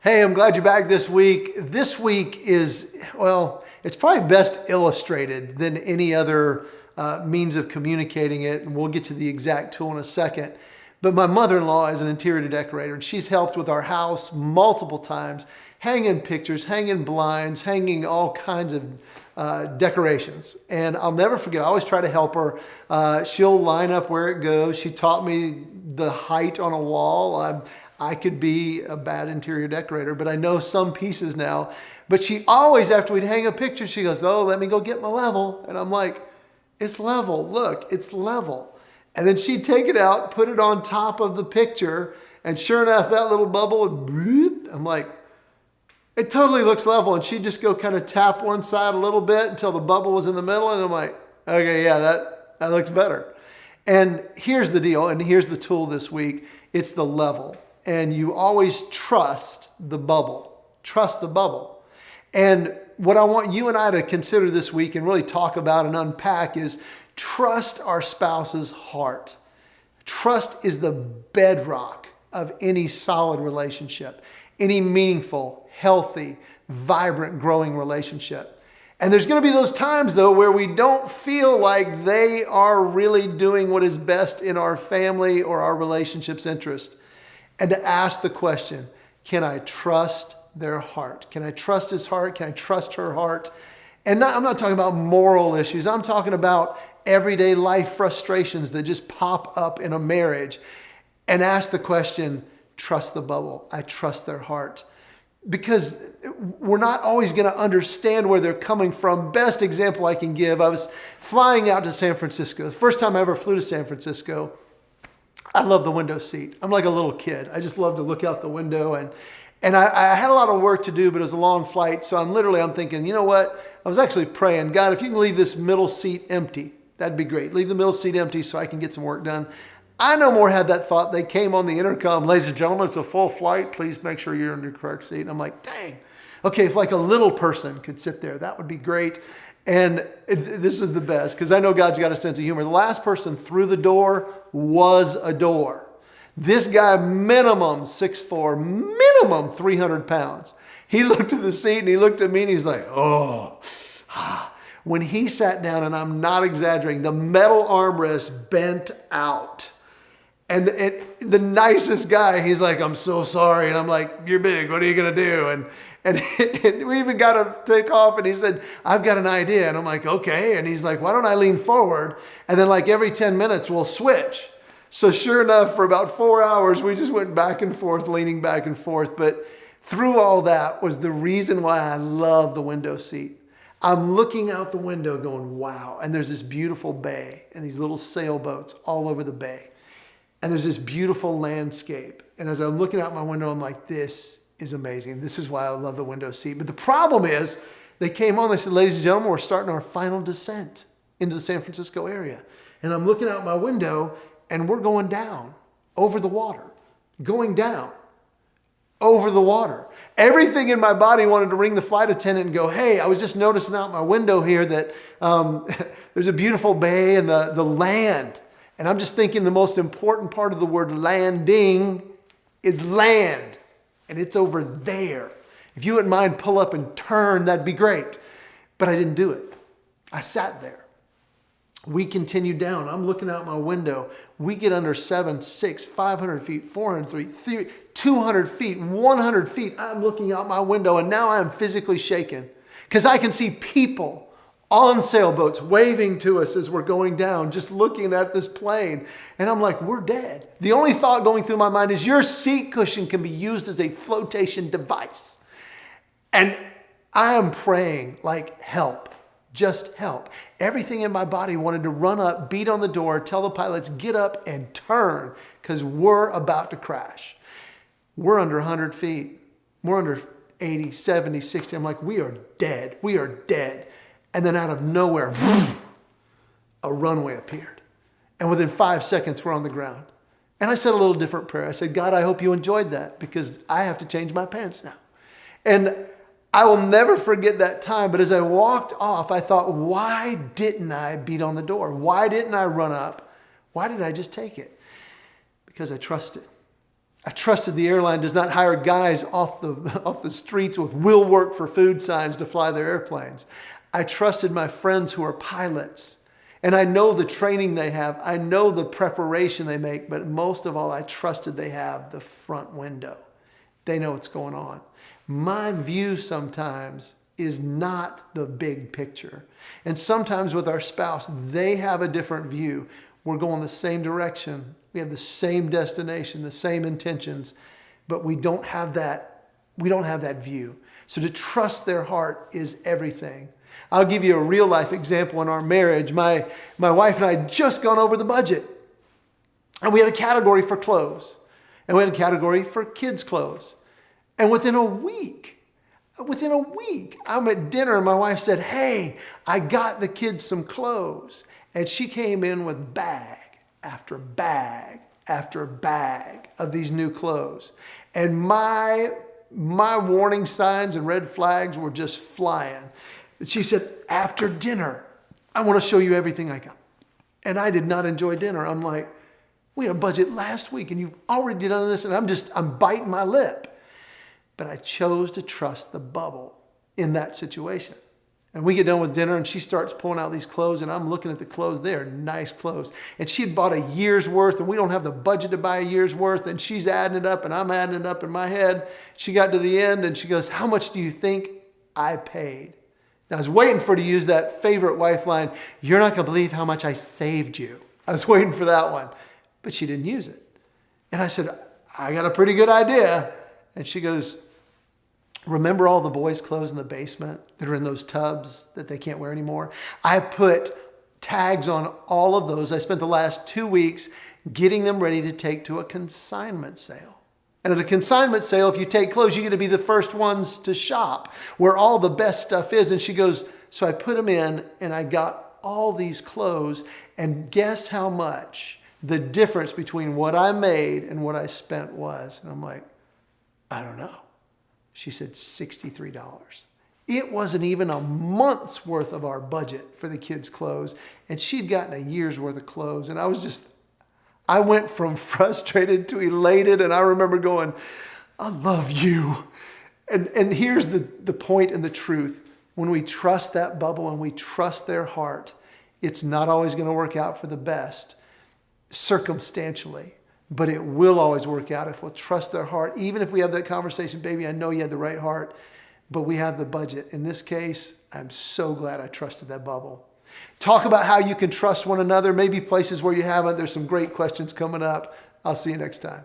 Hey, I'm glad you're back this week. This week is, well, it's probably best illustrated than any other means of communicating it, and we'll get to the exact tool in a second. But my mother-in-law is an interior decorator, and she's helped with our house multiple times, hanging pictures, hanging blinds, hanging all kinds of decorations. And I'll never forget, I always try to help her. She'll line up where it goes. She taught me the height on a wall. I could be a bad interior decorator, but I know some pieces now. But she always, after we'd hang a picture, she goes, "Oh, let me go get my level." And I'm like, "It's level, look, it's level." And then she'd take it out, put it on top of the picture, and sure enough, that little bubble would bloop. I'm like, it totally looks level. And she'd just go kind of tap one side a little bit until the bubble was in the middle. And I'm like, okay, yeah, that looks better. And here's the deal, and here's the tool this week. It's the level. And you always trust the bubble. Trust the bubble. And what I want you and I to consider this week and really talk about and unpack is trust our spouse's heart. Trust is the bedrock of any solid relationship, any meaningful, healthy, vibrant, growing relationship. And there's going to be those times, though, where we don't feel like they are really doing what is best in our family or our relationship's interest. And to ask the question, can I trust their heart? Can I trust his heart? Can I trust her heart? And I'm not talking about moral issues. I'm talking about everyday life frustrations that just pop up in a marriage. And ask the question, trust the bubble. I trust their heart. Because we're not always going to understand where they're coming from. Best example I can give, I was flying out to San Francisco. The first time I ever flew to San Francisco, I love the window seat. I'm like a little kid. I just love to look out the window. And I had a lot of work to do, but it was a long flight. So I'm thinking, you know what? I was actually praying, God, if you can leave this middle seat empty, that'd be great. Leave the middle seat empty so I can get some work done. I no more had that thought. They came on the intercom, "Ladies and gentlemen, it's a full flight. Please make sure you're in your correct seat." And I'm like, dang. Okay, if like a little person could sit there, that would be great. And this is the best because I know God's got a sense of humor. The last person through the door was a door. This guy, minimum 6'4", minimum 300 pounds. He looked at the seat and he looked at me and he's like, oh. When he sat down, and I'm not exaggerating, the metal armrest bent out. And the nicest guy, he's like, "I'm so sorry." And I'm like, "You're big. What are you going to do?" And we even got to take off. And he said, "I've got an idea." And I'm like, "Okay." And he's like, "Why don't I lean forward? And then like every 10 minutes, we'll switch." So sure enough, for about 4 hours, we just went back and forth, leaning back and forth. But through all that was the reason why I love the window seat. I'm looking out the window going, wow. And there's this beautiful bay and these little sailboats all over the bay. And there's this beautiful landscape. And as I'm looking out my window, I'm like, this is amazing. This is why I love the window seat. But the problem is they came on, they said, "Ladies and gentlemen, we're starting our final descent into the San Francisco area." And I'm looking out my window and we're going down over the water, going down over the water. Everything in my body wanted to ring the flight attendant and go, "Hey, I was just noticing out my window here that there's a beautiful bay and the land." And I'm just thinking the most important part of the word landing is land. And it's over there. If you wouldn't mind pull up and turn, that'd be great. But I didn't do it. I sat there. We continued down. I'm looking out my window. We get under 7, 6, 500 feet, 400 feet, 200 feet, 100 feet. I'm looking out my window and now I'm physically shaken because I can see people on sailboats waving to us as we're going down, just looking at this plane. And I'm like, we're dead. The only thought going through my mind is your seat cushion can be used as a flotation device. And I am praying like, help, just help. Everything in my body wanted to run up, beat on the door, tell the pilots, get up and turn because we're about to crash. We're under 100 feet. We're under 80, 70, 60. I'm like, we are dead. We are dead. And then out of nowhere, a runway appeared. And within 5 seconds, we're on the ground. And I said a little different prayer. I said, "God, I hope you enjoyed that because I have to change my pants now." And I will never forget that time. But as I walked off, I thought, why didn't I beat on the door? Why didn't I run up? Why did I just take it? Because I trusted. I trusted the airline does not hire guys off the streets with "will work for food" signs to fly their airplanes. I trusted my friends who are pilots. And I know the training they have. I know the preparation they make. But most of all, I trusted they have the front window. They know what's going on. My view sometimes is not the big picture. And sometimes with our spouse, they have a different view. We're going the same direction. We have the same destination, the same intentions, but we don't have that view. So to trust their heart is everything. I'll give you a real life example in our marriage. My wife and I had just gone over the budget. And we had a category for clothes. And we had a category for kids' clothes. And within a week, I'm at dinner and my wife said, "Hey, I got the kids some clothes." And she came in with bag after bag after bag of these new clothes. And my warning signs and red flags were just flying. She said, "After dinner, I want to show you everything I got." And I did not enjoy dinner. I'm like, we had a budget last week and you've already done this, and I'm biting my lip. But I chose to trust the bubble in that situation. And we get done with dinner and she starts pulling out these clothes, and I'm looking at the clothes. They are nice clothes. And she had bought a year's worth, and we don't have the budget to buy a year's worth. And she's adding it up and I'm adding it up in my head. She got to the end and she goes, "How much do you think I paid?" And I was waiting for her to use that favorite wife line, "You're not going to believe how much I saved you." I was waiting for that one, but she didn't use it. And I said, "I got a pretty good idea." And she goes, "Remember all the boys' clothes in the basement that are in those tubs that they can't wear anymore? I put tags on all of those. I spent the last 2 weeks getting them ready to take to a consignment sale. And at a consignment sale, if you take clothes, you get to be the first ones to shop where all the best stuff is." And she goes, "So I put them in and I got all these clothes, and guess how much the difference between what I made and what I spent was?" And I'm like, "I don't know." She said $63. It wasn't even a month's worth of our budget for the kids' clothes, and she'd gotten a year's worth of clothes. And I went from frustrated to elated, and I remember going, "I love you." And here's the point and the truth. When we trust that bubble and we trust their heart, it's not always going to work out for the best circumstantially. But it will always work out if we'll trust their heart. Even if we have that conversation, "Baby, I know you had the right heart, but we have the budget." In this case, I'm so glad I trusted that bubble. Talk about how you can trust one another, maybe places where you haven't. There's some great questions coming up. I'll see you next time.